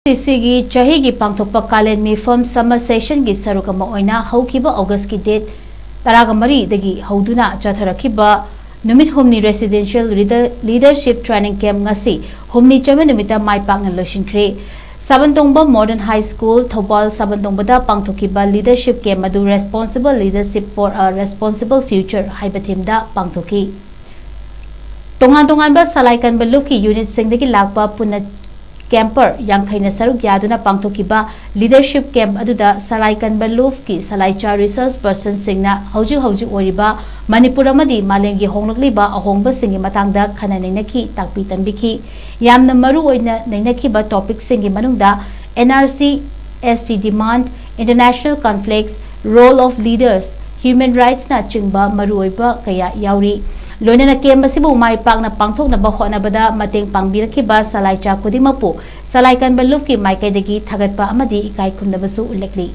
Sigi Chahigi Pangthokpa Kalen Meefam summer session gi Saruk Oina Houkhiba August ki date Taragamari DAGI HOUDUNA CHATHARAKHIBA HUMNI residential leadership training camp ngasi HUMNI chame NUMITTA mai PAKNA LOISINKHRE Sabantongba Modern High School Thobal Sabantongba Pangthokhiba leadership camp adu responsible leadership for a responsible future haiba themda pangthoki Tongan Salaai Kanba Lup ki unit singdagi lakpa punna camper Yangkhaina Saruk Yaduna Pangthokhiba leadership camp aduda Salaai Kanba Lup ki Salai cha research person singna hauju oriba manipur amadi malengi honglakliba ahongba singi matangda khananainaki takpi tanbiki yamna maru oina nainakhiba topic singi manungda NRC ST demand international conflicts role of leaders human rights na chingba maru oiba kaya yauri Loinana camp asibu mai pakna pangthoknaba hotnabada mateng pangbirakiba Salai cha kudingmapu Salaai Kanba Lup ki maikai dagi thagatpa amadi ikai khumnabasu ulekli